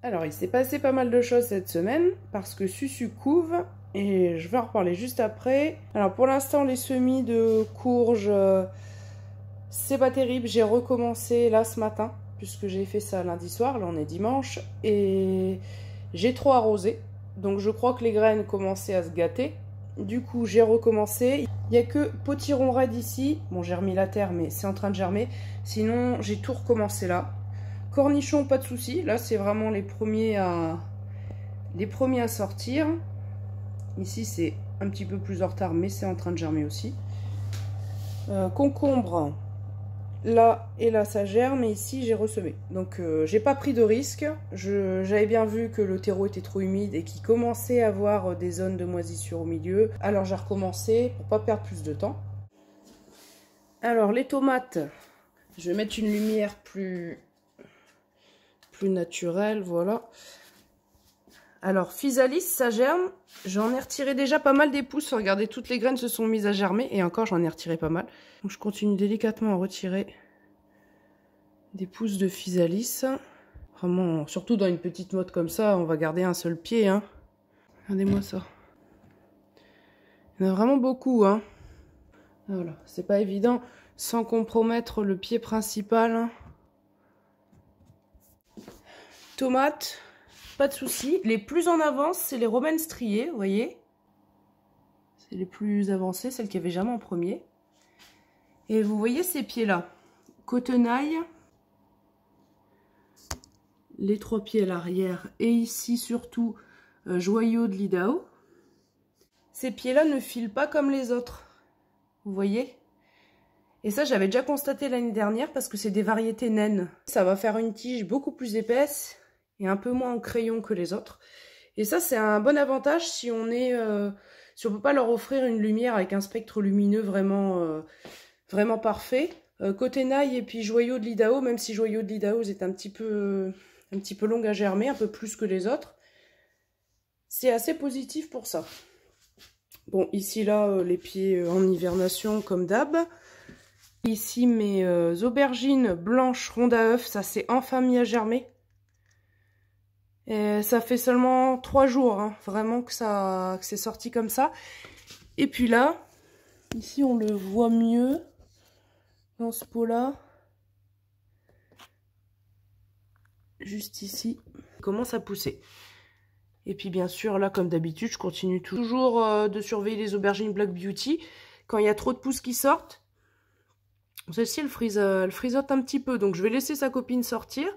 Alors, il s'est passé pas mal de choses cette semaine parce que Susu couve et je vais en reparler juste après. Alors, pour l'instant, les semis de courges, c'est pas terrible. J'ai recommencé là ce matin puisque j'ai fait ça lundi soir. Là, on est dimanche et j'ai trop arrosé. Donc, je crois que les graines commençaient à se gâter. Du coup, j'ai recommencé. Il n'y a que potiron raide ici. Bon, j'ai remis la terre, mais c'est en train de germer. Sinon, j'ai tout recommencé là. Cornichons, pas de souci. Là, c'est vraiment les premiers à sortir. Ici, c'est un petit peu plus en retard, mais c'est en train de germer aussi. Concombre, là et là, ça germe. Et ici, j'ai ressemé. Donc, j'ai pas pris de risque. J'avais bien vu que le terreau était trop humide et qu'il commençait à avoir des zones de moisissure au milieu. Alors, j'ai recommencé pour pas perdre plus de temps. Alors, les tomates, je vais mettre une lumière plus naturelle, voilà. Alors, physalis, ça germe. J'en ai retiré déjà pas mal des pousses. Regardez, toutes les graines se sont mises à germer. Et encore, j'en ai retiré pas mal. Donc, je continue délicatement à retirer des pousses de physalis. Vraiment, surtout dans une petite motte comme ça, on va garder un seul pied, hein. Regardez-moi ça. Il y en a vraiment beaucoup, hein. Voilà, c'est pas évident sans compromettre le pied principal, hein. Tomates, pas de souci. Les plus en avance, c'est les romaines striées, vous voyez. C'est les plus avancées, celles qui avaient jamais en premier. Et vous voyez ces pieds-là. Cotenaille, les 3 pieds à l'arrière. Et ici, surtout, joyau de l'Idaho. Ces pieds-là ne filent pas comme les autres. Vous voyez? Et ça, j'avais déjà constaté l'année dernière parce que c'est des variétés naines. Ça va faire une tige beaucoup plus épaisse et un peu moins en crayon que les autres. Et ça, c'est un bon avantage si on est, si on peut pas leur offrir une lumière avec un spectre lumineux vraiment parfait. Cotenaille et puis joyau de l'Idaho, même si joyau de l'Idaho est un petit peu long à germer, un peu plus que les autres. C'est assez positif pour ça. Bon, ici, là, les pieds en hivernation comme d'hab. Ici, mes aubergines blanches rondes à œufs, ça s'est enfin mis à germer. Et ça fait seulement 3 jours, hein, vraiment que c'est sorti comme ça. Et puis là, ici on le voit mieux dans ce pot-là. Juste ici, il commence à pousser. Et puis bien sûr, là comme d'habitude, je continue toujours de surveiller les aubergines Black Beauty. Quand il y a trop de pousses qui sortent, celle-ci elle frisote un petit peu, donc je vais laisser sa copine sortir.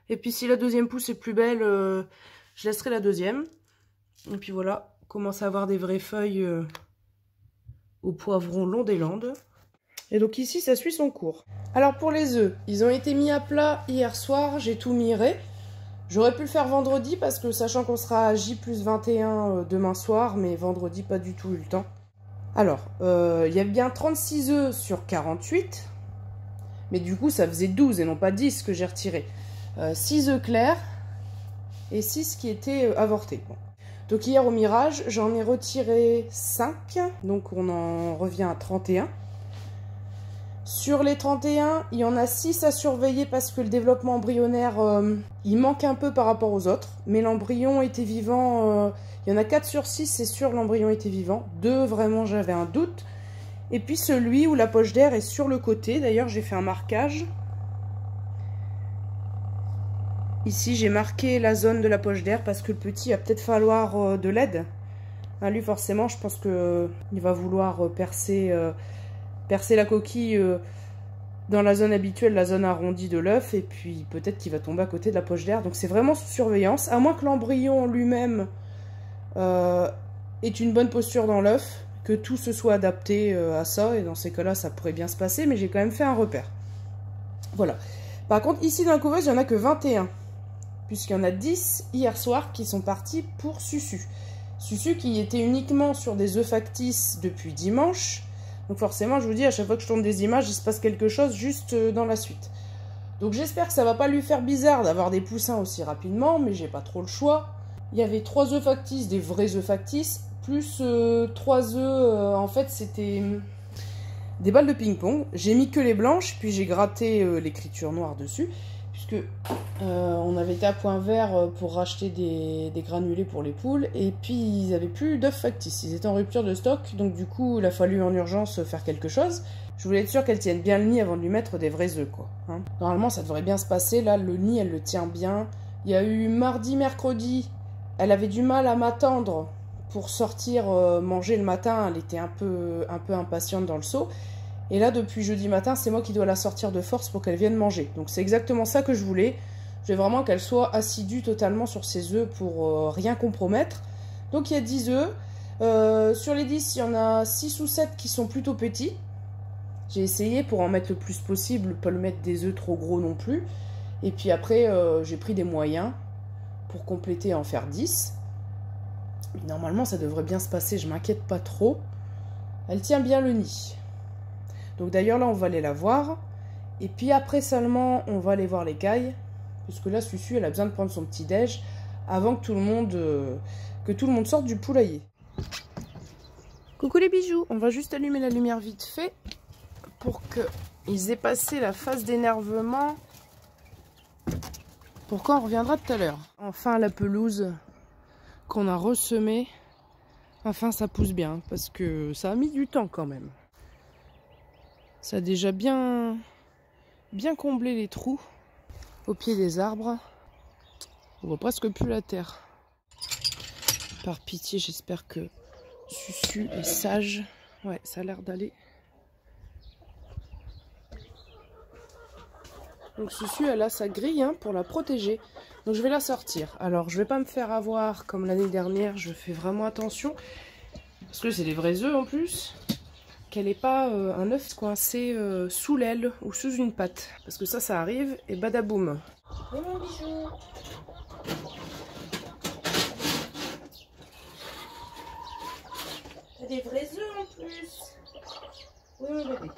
Et puis si la deuxième pousse est plus belle, je laisserai la deuxième. Et puis voilà, on commence à avoir des vraies feuilles au poivron long des Landes. Et donc ici, ça suit son cours. Alors pour les œufs, ils ont été mis à plat hier soir, j'ai tout miré. J'aurais pu le faire vendredi parce que sachant qu'on sera à J+21 demain soir, mais vendredi pas du tout eu le temps. Alors, il y a bien 36 œufs sur 48. Mais du coup, ça faisait 12 et non pas 10 que j'ai retiré. 6 œufs clairs et 6 qui étaient avortés. Bon. Donc hier au mirage, j'en ai retiré 5. Donc on en revient à 31. Sur les 31, il y en a 6 à surveiller parce que le développement embryonnaire, il manque un peu par rapport aux autres. Mais l'embryon était vivant. Il y en a 4 sur 6, c'est sûr, l'embryon était vivant. 2, vraiment, j'avais un doute. Et puis celui où la poche d'air est sur le côté. D'ailleurs, j'ai fait un marquage. Ici, j'ai marqué la zone de la poche d'air parce que le petit va peut-être falloir de l'aide. Hein, lui, forcément, je pense qu'il va vouloir percer la coquille dans la zone habituelle, la zone arrondie de l'œuf. Et puis, peut-être qu'il va tomber à côté de la poche d'air. Donc, c'est vraiment sous surveillance. À moins que l'embryon lui-même ait une bonne posture dans l'œuf, que tout se soit adapté à ça. Et dans ces cas-là, ça pourrait bien se passer. Mais j'ai quand même fait un repère. Voilà. Par contre, ici, dans la couveuse, il n'y en a que 21. Puisqu'il y en a 10 hier soir qui sont partis pour Susu. Susu qui était uniquement sur des œufs factices depuis dimanche. Donc forcément, je vous dis, à chaque fois que je tourne des images, il se passe quelque chose juste dans la suite. Donc j'espère que ça va pas lui faire bizarre d'avoir des poussins aussi rapidement, mais j'ai pas trop le choix. Il y avait 3 œufs factices, des vrais œufs factices, plus 3 œufs, en fait c'était des balles de ping-pong. J'ai mis que les blanches, puis j'ai gratté l'écriture noire dessus. puisque on avait été à Point Vert pour racheter des granulés pour les poules, et puis ils avaient plus d'œufs factices, ils étaient en rupture de stock, donc du coup il a fallu en urgence faire quelque chose. Je voulais être sûre qu'elle tienne bien le nid avant de lui mettre des vrais œufs, quoi. Hein. Normalement ça devrait bien se passer, là le nid elle le tient bien. Il y a eu mardi, mercredi, elle avait du mal à m'attendre pour sortir manger le matin, elle était un peu impatiente dans le seau. Et là, depuis jeudi matin, c'est moi qui dois la sortir de force pour qu'elle vienne manger. Donc c'est exactement ça que je voulais. Je veux vraiment qu'elle soit assidue totalement sur ses œufs pour rien compromettre. Donc il y a 10 œufs. Sur les 10, il y en a 6 ou 7 qui sont plutôt petits. J'ai essayé pour en mettre le plus possible, pas le mettre des œufs trop gros non plus. Et puis après, j'ai pris des moyens pour compléter et en faire 10. Mais normalement, ça devrait bien se passer, je m'inquiète pas trop. Elle tient bien le nid. Donc d'ailleurs là on va aller la voir, et puis après seulement on va aller voir les cailles, puisque là Susu elle a besoin de prendre son petit déj avant que tout le monde sorte du poulailler. Coucou les bijoux, on va juste allumer la lumière vite fait pour qu'ils aient passé la phase d'énervement pour quand on reviendra tout à l'heure. Enfin la pelouse qu'on a ressemée, enfin ça pousse bien parce que ça a mis du temps quand même. Ça a déjà bien comblé les trous au pied des arbres. On voit presque plus la terre. Par pitié, j'espère que Susu est sage. Ouais, ça a l'air d'aller. Donc Susu, elle a sa grille hein, pour la protéger. Donc je vais la sortir. Alors je vais pas me faire avoir comme l'année dernière. Je fais vraiment attention. Parce que c'est des vrais œufs en plus. Qu'elle n'ait pas un œuf coincé sous l'aile ou sous une patte. Parce que ça arrive et badaboum. Oui mon bijou. T'as des vrais œufs en plus. Oui mon bébé.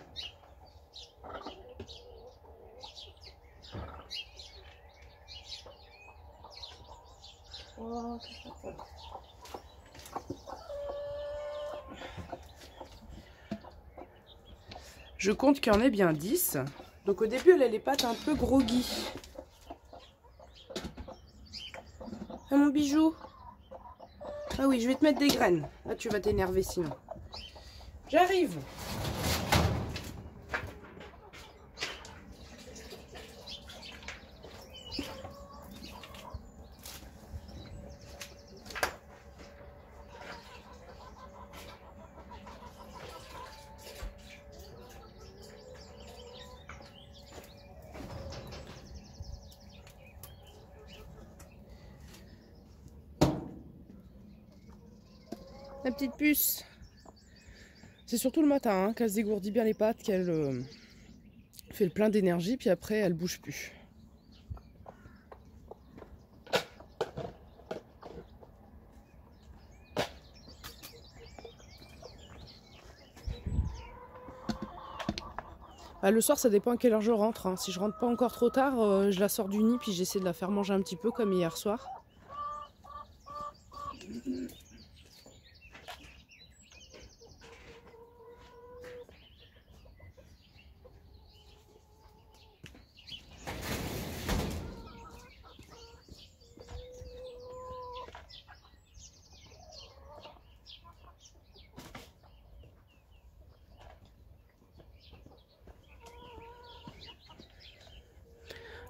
Oh, je compte qu'il y en ait bien 10. Donc au début, elle a les pattes un peu groggy. Ah mon bijou. Ah oui, je vais te mettre des graines. Là, tu vas t'énerver sinon. J'arrive. La petite puce. C'est surtout le matin hein, qu'elle se dégourdit bien les pattes, qu'elle fait le plein d'énergie, puis après elle bouge plus. Ah, le soir ça dépend à quelle heure je rentre. Hein. Si je rentre pas encore trop tard, je la sors du nid, puis j'essaie de la faire manger un petit peu comme hier soir.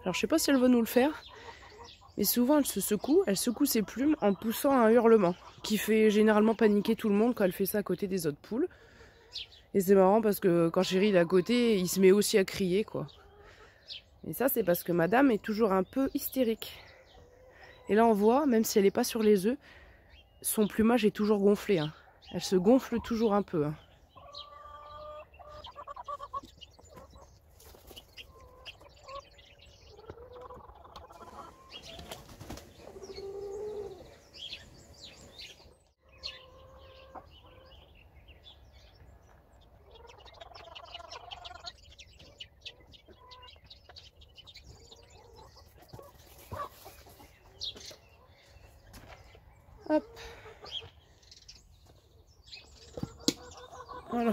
Alors je sais pas si elle va nous le faire, mais souvent elle secoue ses plumes en poussant un hurlement qui fait généralement paniquer tout le monde quand elle fait ça à côté des autres poules. Et c'est marrant parce que quand Chéri est à côté, il se met aussi à crier quoi. Et ça c'est parce que madame est toujours un peu hystérique. Et là on voit, même si elle n'est pas sur les œufs, son plumage est toujours gonflé. Hein. Elle se gonfle toujours un peu. Hein. Hop. Voilà.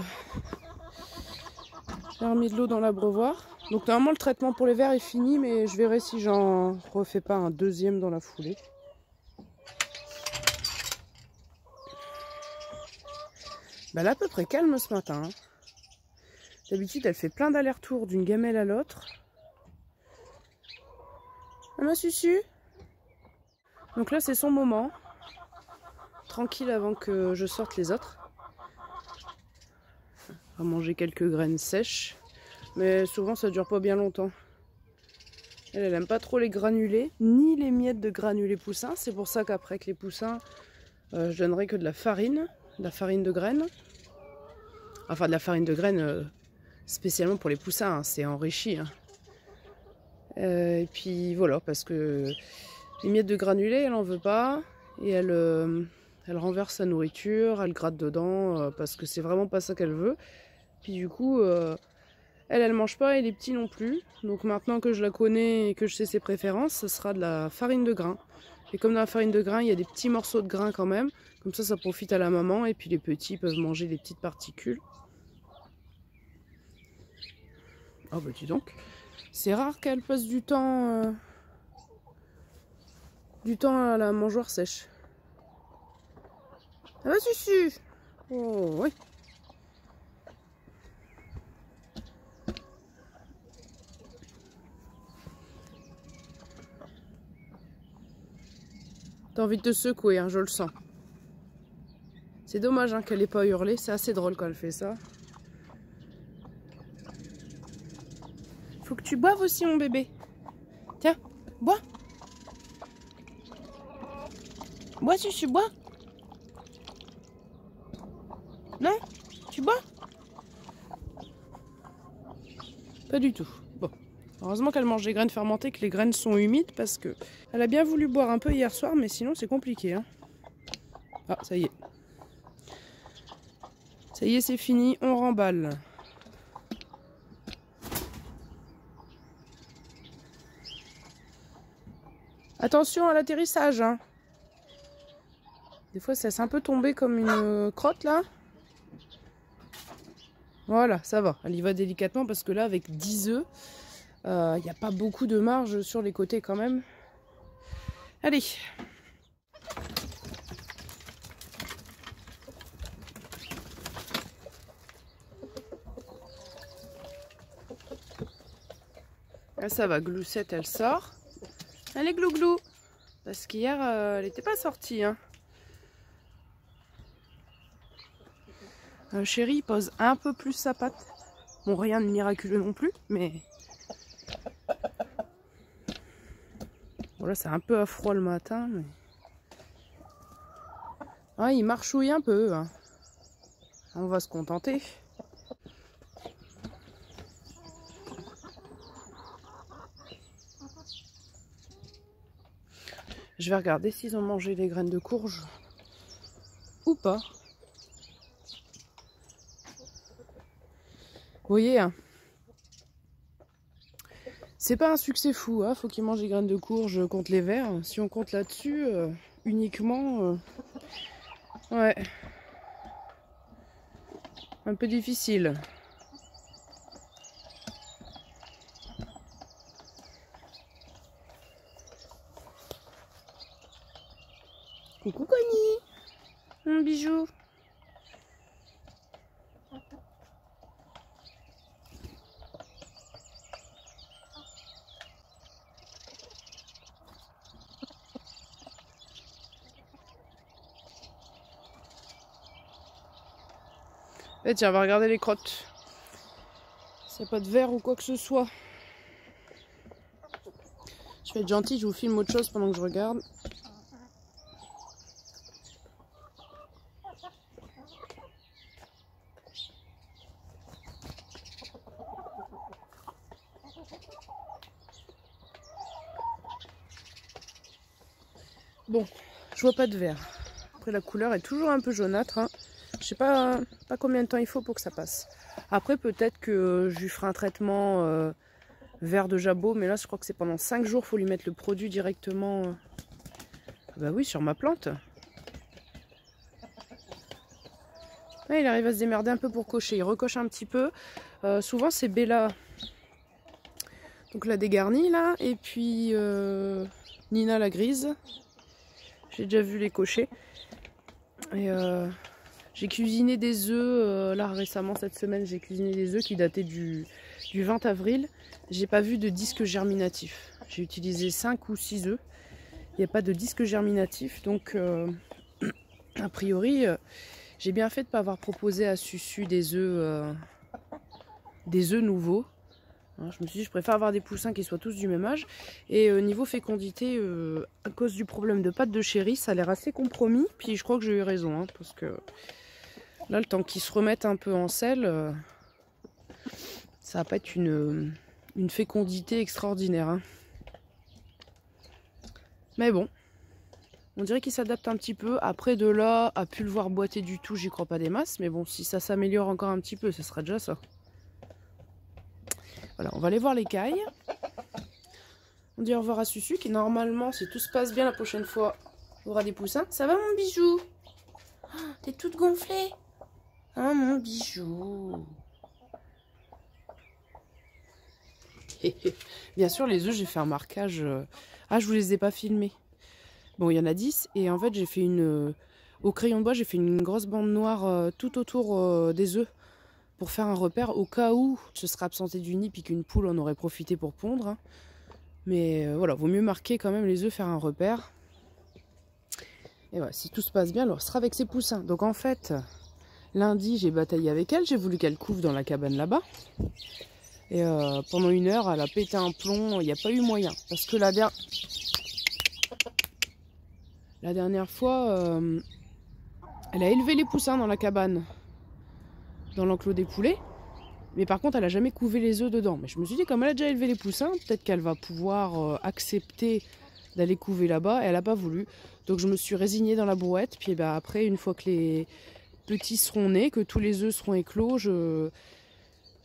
J'ai remis de l'eau dans l'abreuvoir. Donc normalement le traitement pour les vers est fini, mais je verrai si j'en refais pas un deuxième dans la foulée. Bah là à peu près calme ce matin. Hein. D'habitude elle fait plein d'allers-retours d'une gamelle à l'autre. Ah ma Susu. Donc là c'est son moment. Tranquille avant que je sorte les autres. On va manger quelques graines sèches. Mais souvent ça dure pas bien longtemps. Elle aime pas trop les granulés, ni les miettes de granulés poussins. C'est pour ça qu'après que les poussins, je donnerai que de la farine de graines. Enfin de la farine de graines spécialement pour les poussins, hein, c'est enrichi. Hein. Et puis voilà, parce que les miettes de granulés, elle en veut pas. Et elle renverse sa nourriture, elle gratte dedans, parce que c'est vraiment pas ça qu'elle veut. Puis du coup... elle mange pas et les petits non plus. Donc maintenant que je la connais et que je sais ses préférences, ce sera de la farine de grain. Et comme dans la farine de grain, il y a des petits morceaux de grain quand même. Comme ça profite à la maman et puis les petits peuvent manger les petites particules. Oh bah dis donc, c'est rare qu'elle passe du temps à la mangeoire sèche. Ah bah Susu. Oh oui. T'as envie de te secouer, hein, je le sens. C'est dommage hein, qu'elle n'ait pas hurlé, c'est assez drôle quand elle fait ça. Faut que tu boives aussi mon bébé. Tiens, bois. Bois Susu, bois. Non, tu bois? Pas du tout. Bon, heureusement qu'elle mange des graines fermentées, que les graines sont humides parce que elle a bien voulu boire un peu hier soir, mais sinon c'est compliqué. Hein. Ah, ça y est. Ça y est, c'est fini, on remballe. Attention à l'atterrissage. Hein. Des fois, ça s'est un peu tombé comme une crotte là. Voilà, ça va. Elle y va délicatement parce que là, avec 10 œufs, il n'y a pas beaucoup de marge sur les côtés quand même. Allez. Là, ça va. Gloussette, elle sort. Allez, Glouglou. Parce qu'hier, elle n'était pas sortie. Hein. Chéri pose un peu plus sa patte. Bon, rien de miraculeux non plus, mais... Bon, là, c'est un peu à froid le matin, mais... Ah, il marchouille un peu. Hein. On va se contenter. Je vais regarder s'ils ont mangé les graines de courge ou pas. Vous voyez, hein, c'est pas un succès fou. Hein, faut qu'ils mangent les graines de courge contre les vers. Si on compte là-dessus uniquement, ouais, un peu difficile. Coucou Connie, mon bijou. Eh tiens, on va regarder les crottes. S'il n'y a pas de verre ou quoi que ce soit. Je vais être gentille, je vous filme autre chose pendant que je regarde. Bon, je vois pas de verre. Après, la couleur est toujours un peu jaunâtre. Hein. Je sais pas combien de temps il faut pour que ça passe. Après, peut-être que je lui ferai un traitement vert de jabot. Mais là, je crois que c'est pendant 5 jours. Il faut lui mettre le produit directement. Bah oui, sur ma plante. Ouais, il arrive à se démerder un peu pour cocher. Il recoche un petit peu. Souvent, c'est Bella Donc la dégarnie là, et puis Nina la grise. J'ai déjà vu les cocher. Et j'ai cuisiné des œufs, là récemment cette semaine, j'ai cuisiné des œufs qui dataient du 20 avril. J'ai pas vu de disque germinatif. J'ai utilisé 5 ou 6 œufs. Il n'y a pas de disque germinatif, donc a priori, j'ai bien fait de ne pas avoir proposé à Susu des œufs nouveaux. Je me suis dit, je préfère avoir des poussins qui soient tous du même âge. Et niveau fécondité, à cause du problème de pâte de chéri, ça a l'air assez compromis. Puis je crois que j'ai eu raison, hein, parce que là, le temps qu'ils se remettent un peu en selle, ça va pas être une fécondité extraordinaire. Hein. Mais bon, on dirait qu'il s'adapte un petit peu. Après, de là à plus le voir boiter du tout, j'y crois pas des masses. Mais bon, si ça s'améliore encore un petit peu, ce sera déjà ça. Voilà, on va aller voir les cailles. On dit au revoir à Susu qui normalement, si tout se passe bien la prochaine fois, aura des poussins. Ça va mon bijou? Oh, t'es toute gonflée. Oh mon bijou. Bien sûr, les œufs, j'ai fait un marquage. Ah, je vous les ai pas filmés. Bon, il y en a 10. Et en fait, j'ai fait au crayon de bois, j'ai fait une grosse bande noire tout autour des œufs. Pour faire un repère au cas où je serais absentée du nid puis qu'une poule en aurait profité pour pondre. Hein. Mais voilà, vaut mieux marquer quand même les œufs, faire un repère. Et voilà, si tout se passe bien, alors ce sera avec ses poussins. Donc en fait, lundi, j'ai bataillé avec elle. J'ai voulu qu'elle couve dans la cabane là-bas. Et pendant 1 heure, elle a pété un plomb. Il n'y a pas eu moyen. Parce que la dernière fois, elle a élevé les poussins dans la cabane. Dans l'enclos des poulets. Mais par contre, elle n'a jamais couvé les œufs dedans. Mais je me suis dit, comme elle a déjà élevé les poussins, peut-être qu'elle va pouvoir accepter d'aller couver là-bas. Et elle n'a pas voulu. Donc je me suis résignée dans la brouette. Puis bah, après, une fois que les petits seront nés, que tous les œufs seront éclos, je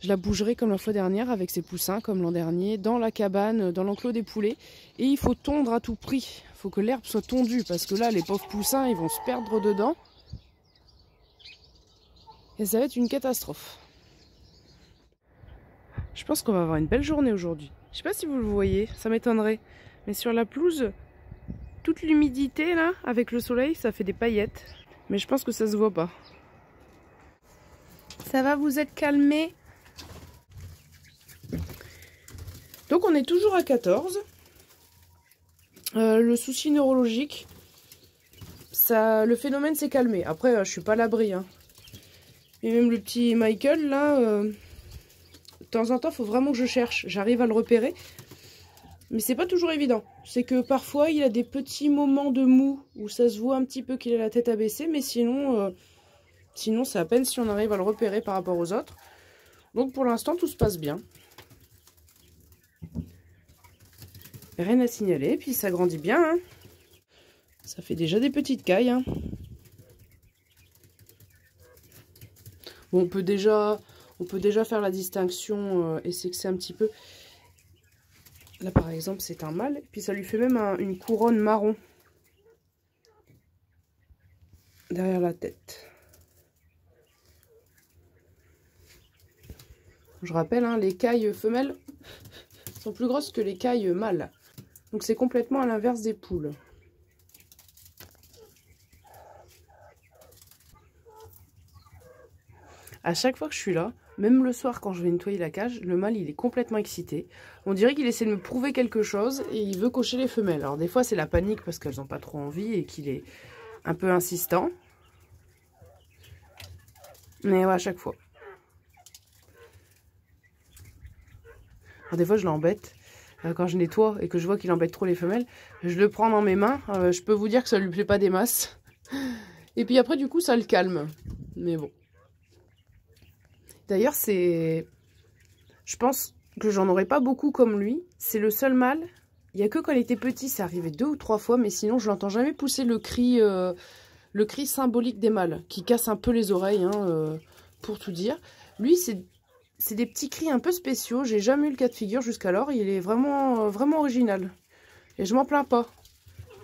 la bougerai comme la fois dernière avec ses poussins, comme l'an dernier, dans la cabane, dans l'enclos des poulets. Et il faut tondre à tout prix. Il faut que l'herbe soit tondue. Parce que là, les pauvres poussins, ils vont se perdre dedans. Et ça va être une catastrophe. Je pense qu'on va avoir une belle journée aujourd'hui. Je sais pas si vous le voyez, ça m'étonnerait. Mais sur la pelouse, toute l'humidité là, avec le soleil, ça fait des paillettes. Mais je pense que ça se voit pas. Ça va, vous être calmé? Donc on est toujours à 14. Le souci neurologique, le phénomène s'est calmé. Après, je suis pas à l'abri. Hein. Et même le petit Michael là... de temps en temps, il faut vraiment que je cherche. J'arrive à le repérer. Mais c'est pas toujours évident. C'est que parfois, il a des petits moments de mou où ça se voit un petit peu qu'il a la tête abaissée. Mais sinon, c'est à peine si on arrive à le repérer par rapport aux autres. Donc pour l'instant, tout se passe bien. Rien à signaler. Puis ça grandit bien. Hein. Ça fait déjà des petites cailles. Hein. Bon, on peut déjà faire la distinction et sexer un petit peu. Là, par exemple, c'est un mâle. Puis ça lui fait même une couronne marron. Derrière la tête. Je rappelle, hein, les cailles femelles sont plus grosses que les cailles mâles. Donc c'est complètement à l'inverse des poules. À chaque fois que je suis là, même le soir quand je vais nettoyer la cage, le mâle il est complètement excité. On dirait qu'il essaie de me prouver quelque chose et il veut cocher les femelles. Alors des fois c'est la panique parce qu'elles n'ont pas trop envie et qu'il est un peu insistant. Mais ouais, à chaque fois. Alors des fois je l'embête. Quand je nettoie et que je vois qu'il embête trop les femelles, je le prends dans mes mains. Je peux vous dire que ça lui plaît pas des masses. Et puis après du coup ça le calme. Mais bon. D'ailleurs, je pense que j'en aurais pas beaucoup comme lui. C'est le seul mâle. Il n'y a que quand il était petit, ça arrivait 2 ou 3 fois. Mais sinon, je l'entends jamais pousser le cri symbolique des mâles. Qui casse un peu les oreilles, hein, pour tout dire. Lui, c'est des petits cris un peu spéciaux. J'ai jamais eu le cas de figure jusqu'alors. Il est vraiment, vraiment original. Et je m'en plains pas.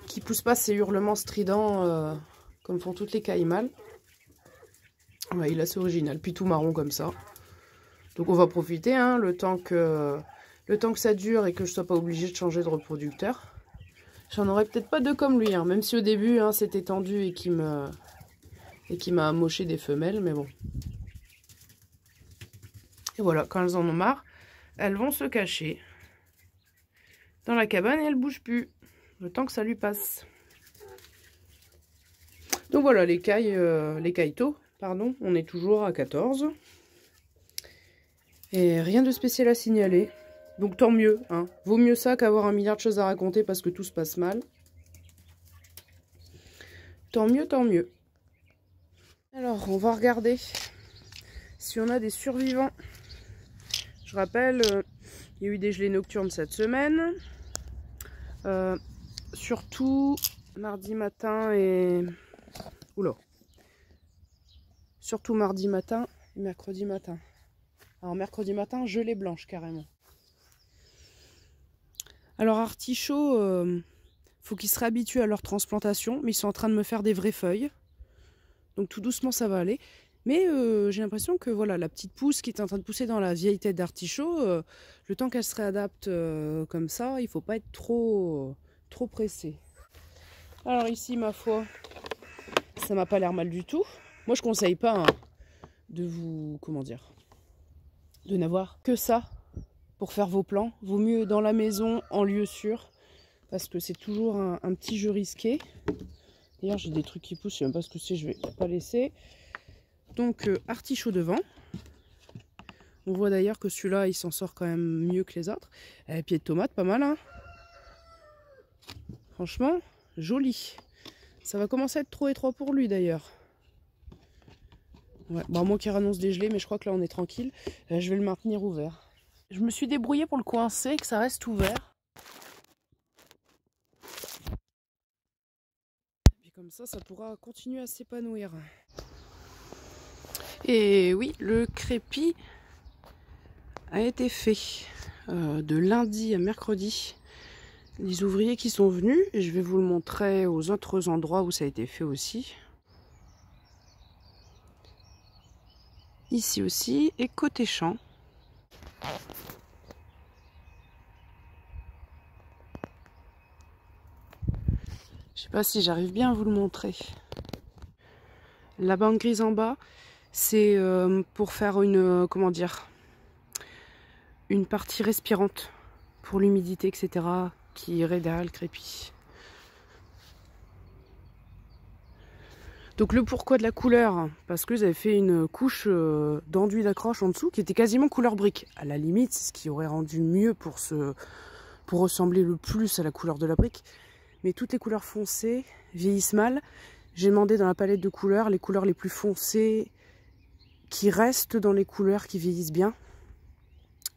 Qu'il pousse pas ses hurlements stridents comme font toutes les cailles mâles. Ouais, il est assez original, puis tout marron comme ça. Donc on va profiter, hein, le temps que Le temps que ça dure et que je sois pas obligée de changer de reproducteur. J'en aurais peut-être pas deux comme lui, hein, même si au début hein, c'était tendu et qui m'a amoché des femelles, mais bon. Et voilà, quand elles en ont marre, elles vont se cacher dans la cabane et elles bougent plus, le temps que ça lui passe. Donc voilà, les caïtos, pardon, on est toujours à 14. Et rien de spécial à signaler. Donc tant mieux, hein. Vaut mieux ça qu'avoir un milliard de choses à raconter parce que tout se passe mal. Tant mieux, tant mieux. Alors, on va regarder si on a des survivants. Je rappelle, il y a eu des gelées nocturnes cette semaine. Surtout mardi matin et... Oula. Surtout mardi matin et mercredi matin. Alors mercredi matin, gelée blanche carrément. Alors artichaut, faut qu'ils se réhabituent à leur transplantation, mais ils sont en train de me faire des vraies feuilles. Donc tout doucement ça va aller. Mais j'ai l'impression que voilà, la petite pousse qui est en train de pousser dans la vieille tête d'artichaut, le temps qu'elle se réadapte comme ça, il faut pas être trop pressé. Alors ici, ma foi, ça m'a pas l'air mal du tout. Moi je conseille pas hein, de vous, comment dire, de n'avoir que ça pour faire vos plans. Vaut mieux dans la maison, en lieu sûr, parce que c'est toujours un petit jeu risqué. D'ailleurs j'ai des trucs qui poussent, je sais même pas ce que c'est, je vais pas laisser. Donc artichaut devant. On voit d'ailleurs que celui-là il s'en sort quand même mieux que les autres. Et pied de tomate, pas mal hein. Franchement, joli. Ça va commencer à être trop étroit pour lui d'ailleurs. Ouais, bon, à moins qu'il annonce des gelées, mais je crois que là on est tranquille. Je vais le maintenir ouvert. Je me suis débrouillée pour le coincer, que ça reste ouvert. Et puis comme ça pourra continuer à s'épanouir. Et oui, le crépi a été fait de lundi à mercredi. Les ouvriers qui sont venus, et je vais vous le montrer aux autres endroits où ça a été fait aussi. Ici aussi, et côté champ. Je sais pas si j'arrive bien à vous le montrer. La bande grise en bas, c'est pour faire une, comment dire, une partie respirante pour l'humidité, etc. qui irait derrière le crépi. Donc le pourquoi de la couleur, parce que j'avais fait une couche d'enduit d'accroche en dessous qui était quasiment couleur brique. À la limite, c'est ce qui aurait rendu mieux pour ressembler le plus à la couleur de la brique. Mais toutes les couleurs foncées vieillissent mal. J'ai demandé dans la palette de couleurs les couleurs les plus foncées qui restent dans les couleurs qui vieillissent bien.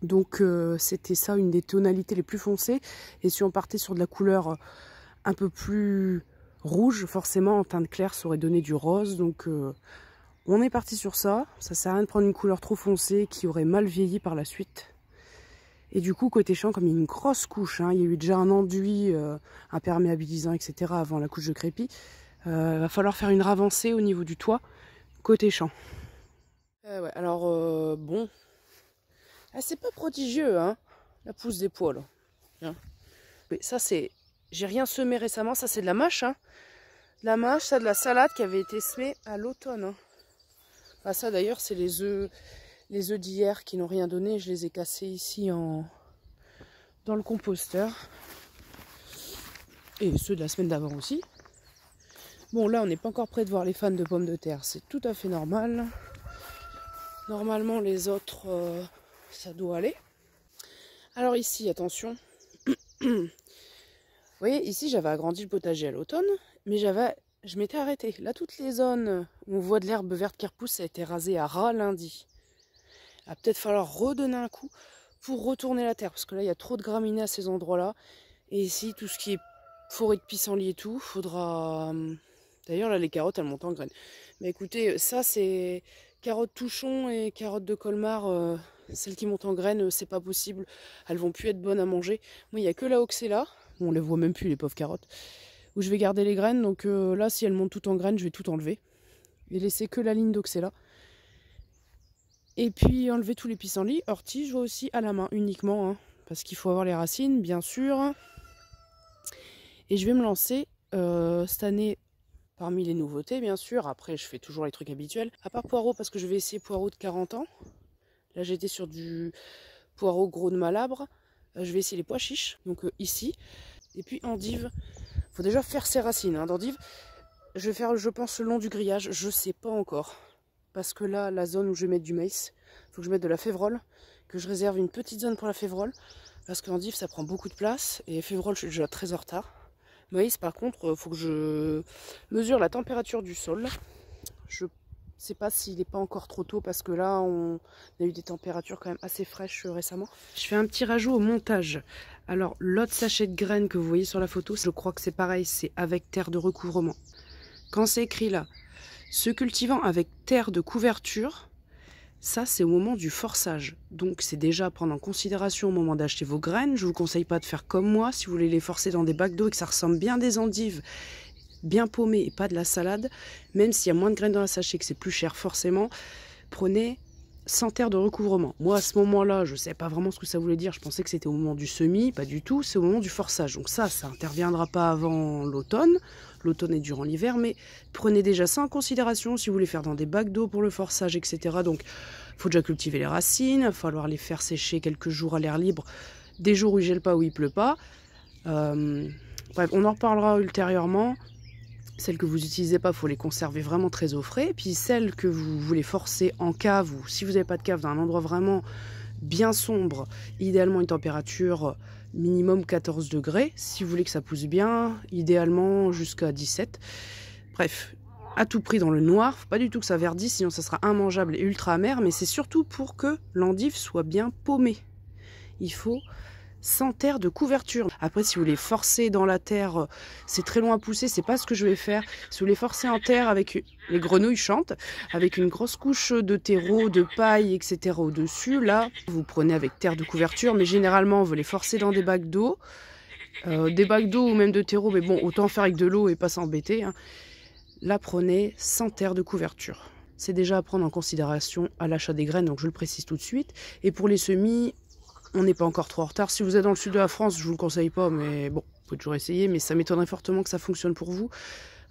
Donc c'était ça une des tonalités les plus foncées. Et si on partait sur de la couleur un peu plus rouge, forcément en teinte claire ça aurait donné du rose. Donc on est parti sur ça. Ça sert à rien de prendre une couleur trop foncée qui aurait mal vieilli par la suite. Et du coup côté champ, comme il y a une grosse couche, hein, il y a eu déjà un enduit imperméabilisant, etc. avant la couche de crépi, va falloir faire une ravancée au niveau du toit côté champ. Ouais, alors bon, c'est pas prodigieux hein, la pousse des poils. Hein. Mais ça c'est, j'ai rien semé récemment, ça c'est de la mâche. Hein. De la mâche, ça de la salade qui avait été semée à l'automne. Hein. Bah, ça d'ailleurs c'est les œufs d'hier qui n'ont rien donné, je les ai cassés ici dans le composteur. Et ceux de la semaine d'avant aussi. Bon là on n'est pas encore prêt de voir les fans de pommes de terre, c'est tout à fait normal. Normalement les autres ça doit aller. Alors ici attention. Vous voyez ici j'avais agrandi le potager à l'automne, mais je m'étais arrêtée. Là toutes les zones où on voit de l'herbe verte qui repousse, ça a été rasé à ras lundi. Il va peut-être falloir redonner un coup pour retourner la terre, parce que là il y a trop de graminées à ces endroits là. Et ici tout ce qui est forêt de pissenlit et tout, faudra... D'ailleurs là les carottes elles montent en graines. Mais écoutez, ça c'est carottes touchon et carottes de Colmar, celles qui montent en graines, c'est pas possible. Elles vont plus être bonnes à manger. Moi il n'y a que la Oxella, on les voit même plus les pauvres carottes, où je vais garder les graines. Donc là si elles montent toutes en graines, je vais tout enlever. Et laisser que la ligne d'Oxella. Et puis enlever tous les pissenlits. Ortie je vois aussi à la main uniquement, hein, parce qu'il faut avoir les racines, bien sûr. Et je vais me lancer cette année parmi les nouveautés, bien sûr. Après, je fais toujours les trucs habituels. À part poireau, parce que je vais essayer poireau de 40 ans. Là, j'étais sur du poireau gros de Malabre. Je vais essayer les pois chiches, donc ici. Et puis endive, il faut déjà faire ses racines d'endive. Je vais faire, je pense, le long du grillage. Je sais pas encore. Parce que là, la zone où je vais mettre du maïs, il faut que je mette de la févrole. Que je réserve une petite zone pour la févrole. Parce que l'endive, ça prend beaucoup de place. Et févrole, je suis déjà très en retard. Maïs, par contre, il faut que je mesure la température du sol. Je sais pas s'il n'est pas encore trop tôt parce que là, on a eu des températures quand même assez fraîches récemment. Je fais un petit rajout au montage. Alors, l'autre sachet de graines que vous voyez sur la photo, je crois que c'est pareil, c'est avec terre de recouvrement. Quand c'est écrit là, se cultivant avec terre de couverture, ça c'est au moment du forçage. Donc c'est déjà à prendre en considération au moment d'acheter vos graines. Je ne vous conseille pas de faire comme moi, si vous voulez les forcer dans des bacs d'eau et que ça ressemble bien à des endives, bien paumées et pas de la salade, même s'il y a moins de graines dans la sachet, que c'est plus cher forcément, prenez sans terre de recouvrement. Moi à ce moment-là, je ne savais pas vraiment ce que ça voulait dire, je pensais que c'était au moment du semis, pas du tout, c'est au moment du forçage. Donc ça interviendra pas avant l'automne. L'automne est durant l'hiver, mais prenez déjà ça en considération si vous voulez faire dans des bacs d'eau pour le forçage, etc. Donc il faut déjà cultiver les racines, il va falloir les faire sécher quelques jours à l'air libre, des jours où il ne gèle pas, où il ne pleut pas. Bref, on en reparlera ultérieurement. Celles que vous n'utilisez pas, il faut les conserver vraiment très au frais. Puis celles que vous voulez forcer en cave, ou si vous n'avez pas de cave, dans un endroit vraiment bien sombre, idéalement une température minimum 14 degrés. Si vous voulez que ça pousse bien, idéalement jusqu'à 17. Bref, à tout prix dans le noir, faut pas du tout que ça verdisse, sinon ça sera immangeable et ultra amer. Mais c'est surtout pour que l'endive soit bien paumée. Il faut sans terre de couverture. Après, si vous les forcez dans la terre, c'est très long à pousser, c'est pas ce que je vais faire. Si vous les forcez en terre avec les grenouilles chantent, avec une grosse couche de terreau, de paille, etc. au-dessus, là, vous prenez avec terre de couverture, mais généralement, vous les forcez dans des bacs d'eau. Des bacs d'eau ou même de terreau, mais bon, autant faire avec de l'eau et pas s'embêter. Là, prenez sans terre de couverture. C'est déjà à prendre en considération à l'achat des graines, donc je le précise tout de suite. Et pour les semis, on n'est pas encore trop en retard. Si vous êtes dans le sud de la France, je vous le conseille pas, mais bon, vous pouvez toujours essayer, mais ça m'étonnerait fortement que ça fonctionne pour vous.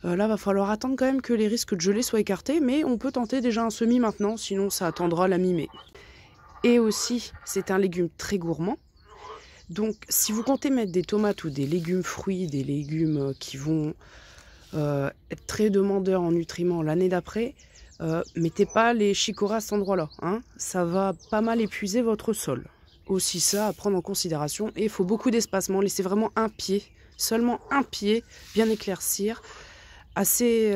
Là, va falloir attendre quand même que les risques de gelée soient écartés, mais on peut tenter déjà un semis maintenant, sinon ça attendra la mi-mai. Et aussi, c'est un légume très gourmand. Donc, si vous comptez mettre des tomates ou des légumes fruits, des légumes qui vont être très demandeurs en nutriments l'année d'après, mettez pas les chicorées à cet endroit-là. Ça va pas mal épuiser votre sol. Aussi ça à prendre en considération. Et il faut beaucoup d'espacement. Laissez vraiment un pied, seulement un pied, bien éclaircir, assez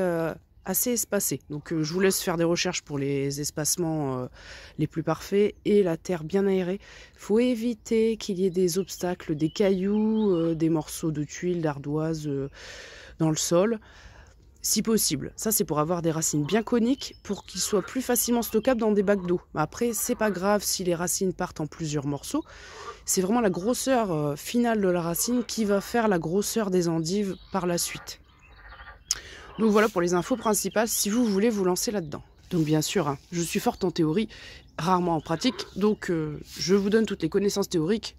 espacé. Donc je vous laisse faire des recherches pour les espacements les plus parfaits et la terre bien aérée. Il faut éviter qu'il y ait des obstacles, des cailloux, des morceaux de tuiles, d'ardoise dans le sol. Si possible, ça c'est pour avoir des racines bien coniques pour qu'ils soient plus facilement stockables dans des bacs d'eau. Après, c'est pas grave si les racines partent en plusieurs morceaux. C'est vraiment la grosseur finale de la racine qui va faire la grosseur des endives par la suite. Donc voilà pour les infos principales si vous voulez vous lancer là-dedans. Donc bien sûr, je suis forte en théorie, rarement en pratique, donc je vous donne toutes les connaissances théoriques.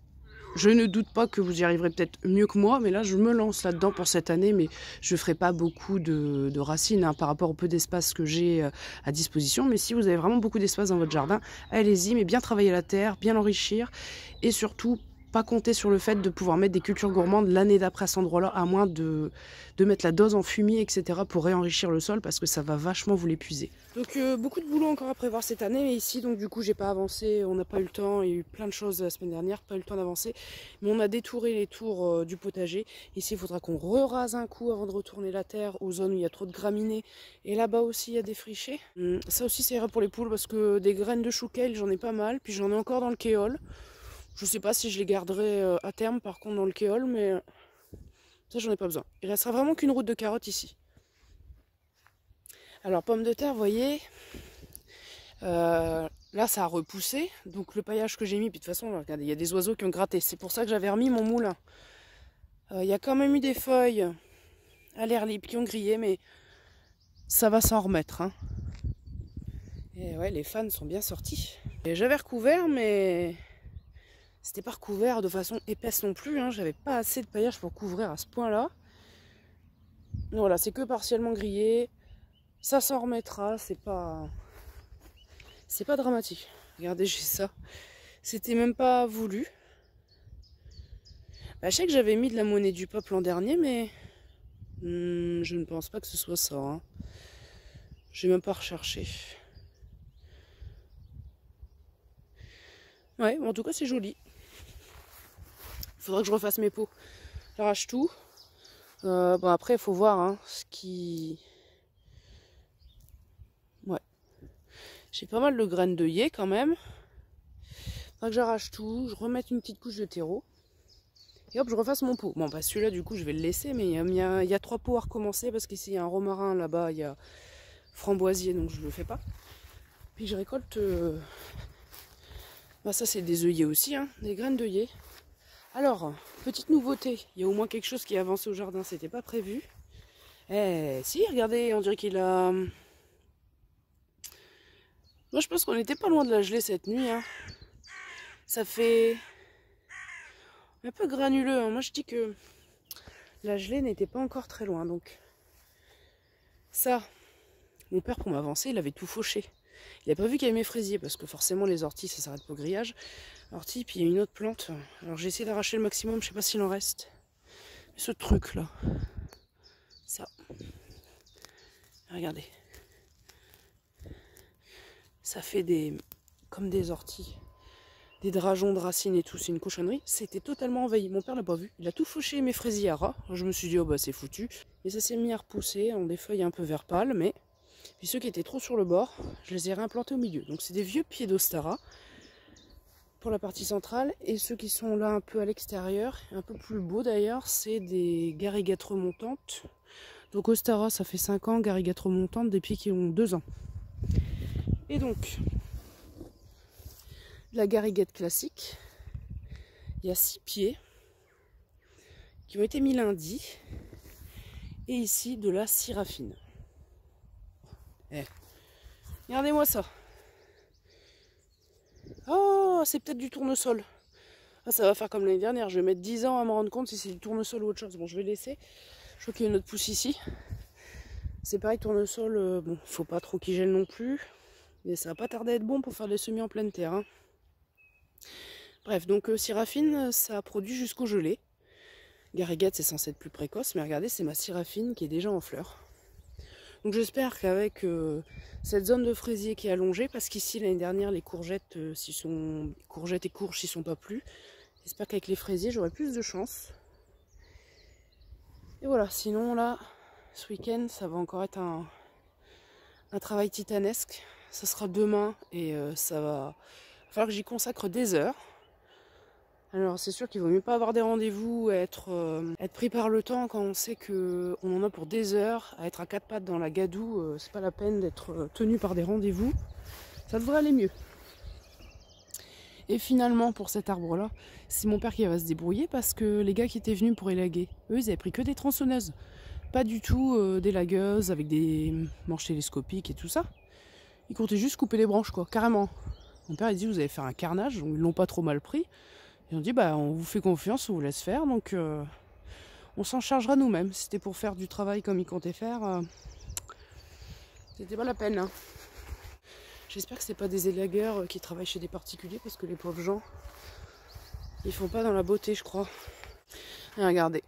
Je ne doute pas que vous y arriverez peut-être mieux que moi, mais là je me lance là-dedans pour cette année, mais je ne ferai pas beaucoup de racines par rapport au peu d'espace que j'ai à disposition. Mais si vous avez vraiment beaucoup d'espace dans votre jardin, allez-y, mais bien travailler la terre, bien l'enrichir, et surtout pas compter sur le fait de pouvoir mettre des cultures gourmandes l'année d'après à cet endroit-là, à moins de mettre la dose en fumier, etc. pour réenrichir le sol, parce que ça va vachement vous l'épuiser. Donc beaucoup de boulot encore à prévoir cette année, mais ici, donc du coup, j'ai pas avancé, on n'a pas eu le temps, il y a eu plein de choses la semaine dernière, pas eu le temps d'avancer, mais on a détouré les tours du potager. Ici, il faudra qu'on rase un coup avant de retourner la terre aux zones où il y a trop de graminées, et là-bas aussi, il y a des frichés. Ça aussi, ça ira pour les poules, parce que des graines de chou kale, j'en ai pas mal, puis j'en ai encore dans le kéol. Je sais pas si je les garderai à terme par contre dans le kéol, mais ça j'en ai pas besoin. Il restera vraiment qu'une route de carottes ici. Alors pommes de terre, vous voyez, là ça a repoussé, donc le paillage que j'ai mis, puis de toute façon, regardez, il y a des oiseaux qui ont gratté. C'est pour ça que j'avais remis mon moulin. Il y a quand même eu des feuilles à l'air libre qui ont grillé, mais ça va s'en remettre. Et ouais, les fans sont bien sortis. J'avais recouvert, mais C'était pas recouvert de façon épaisse non plus, hein. J'avais pas assez de paillage pour couvrir à ce point-là. Voilà, c'est que partiellement grillé. Ça s'en remettra, c'est pas dramatique. Regardez, j'ai ça. C'était même pas voulu. Bah, je sais que j'avais mis de la monnaie du peuple l'an dernier, mais je ne pense pas que ce soit ça. Hein. J'ai même pas recherché. Ouais, en tout cas, c'est joli. Il faudra que je refasse mes pots. J'arrache tout. Bon, après, il faut voir hein, ce qui... Ouais. J'ai pas mal de graines d'œillet quand même. Il faudra que j'arrache tout. Je remette une petite couche de terreau. Et hop, je refasse mon pot. Bon, bah celui-là, du coup, je vais le laisser. Mais il y a 3 pots à recommencer. Parce qu'ici, il y a un romarin. Là-bas, il y a framboisier. Donc, je le fais pas. Puis, je récolte... Bah, ça, c'est des œillets aussi. Hein, des graines d'œillet. Alors, petite nouveauté, il y a au moins quelque chose qui est avancé au jardin, c'était pas prévu. Eh, si, regardez, on dirait qu'il a... Moi, je pense qu'on n'était pas loin de la gelée cette nuit. Hein. Ça fait un peu granuleux. Hein. Moi, je dis que la gelée n'était pas encore très loin. Donc, ça, mon père, pour m'avancer, il avait tout fauché. Il n'a pas vu qu'il y avait mes fraisiers, parce que forcément, les orties, ça s'arrête pas au grillage. Ortie, puis il y a une autre plante. Alors, j'ai essayé d'arracher le maximum, je sais pas s'il en reste. Mais ce truc-là, ça, regardez. Ça fait comme des orties, des drageons de racines et tout, c'est une cochonnerie. C'était totalement envahi, mon père l'a pas vu. Il a tout fauché mes fraisiers à ras. Je me suis dit, oh bah c'est foutu. Et ça s'est mis à repousser en des feuilles un peu vert pâle, mais... Puis ceux qui étaient trop sur le bord, je les ai réimplantés au milieu. Donc c'est des vieux pieds d'Ostara pour la partie centrale. Et ceux qui sont là un peu à l'extérieur, un peu plus beaux d'ailleurs, c'est des garriguettes remontantes. Donc Ostara, ça fait 5 ans, garriguettes remontantes, des pieds qui ont 2 ans. Et donc, la garriguette classique, il y a 6 pieds qui ont été mis lundi. Et ici, de la syrafine. Eh, regardez-moi ça. Oh, c'est peut-être du tournesol. Ah, ça va faire comme l'année dernière. Je vais mettre 10 ans à me rendre compte si c'est du tournesol ou autre chose. Bon, je vais laisser. Je vois qu'il y a une autre pousse ici. C'est pareil, tournesol, bon, faut pas trop qu'il gèle non plus. Mais ça va pas tarder à être bon pour faire des semis en pleine terre. Hein. Bref, donc syrafine, ça produit jusqu'au gelé. Garriguette, c'est censé être plus précoce. Mais regardez, c'est ma syrafine qui est déjà en fleurs. Donc j'espère qu'avec cette zone de fraisier qui est allongée, parce qu'ici l'année dernière les courgettes, courgettes et courges s'y sont pas plu. J'espère qu'avec les fraisiers j'aurai plus de chance. Et voilà, sinon là, ce week-end ça va encore être un travail titanesque. Ça sera demain et ça va falloir que j'y consacre des heures. Alors c'est sûr qu'il vaut mieux pas avoir des rendez-vous, être pris par le temps quand on sait qu'on en a pour des heures, à être à 4 pattes dans la gadoue, c'est pas la peine d'être tenu par des rendez-vous. Ça devrait aller mieux. Et finalement pour cet arbre là, c'est mon père qui va se débrouiller parce que les gars qui étaient venus pour élaguer, eux ils avaient pris que des tronçonneuses. Pas du tout des lagueuses avec des manches télescopiques et tout ça. Ils comptaient juste couper les branches quoi, carrément. Mon père il dit vous allez faire un carnage, donc ils l'ont pas trop mal pris. Ils ont dit bah on vous fait confiance, on vous laisse faire, donc on s'en chargera nous-mêmes. Si c'était pour faire du travail comme ils comptaient faire, c'était pas la peine. Hein. J'espère que c'est pas des élagueurs qui travaillent chez des particuliers parce que les pauvres gens, ils font pas dans la beauté je crois. Et regardez,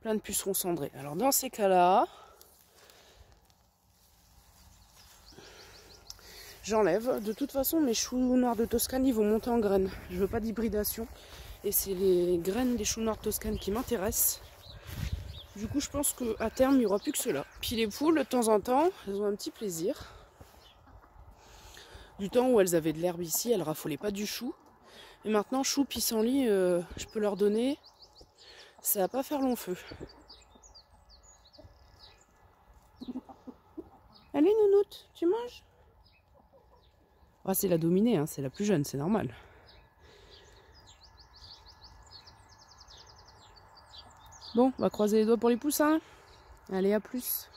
plein de pucerons cendrés. Alors dans ces cas-là, j'enlève. De toute façon, mes choux noirs de Toscane, ils vont monter en graines. Je veux pas d'hybridation. Et c'est les graines des choux noirs de Toscane qui m'intéressent. Du coup, je pense qu'à terme, il n'y aura plus que cela. Puis les poules, de temps en temps, elles ont un petit plaisir. Du temps où elles avaient de l'herbe ici, elles raffolaient pas du chou. Et maintenant, chou, pissenlit, je peux leur donner. Ça va pas faire long feu. Allez, nounoute, tu manges ? Ah, c'est la dominée, hein, c'est la plus jeune, c'est normal. Bon, on va croiser les doigts pour les poussins. Allez, à plus.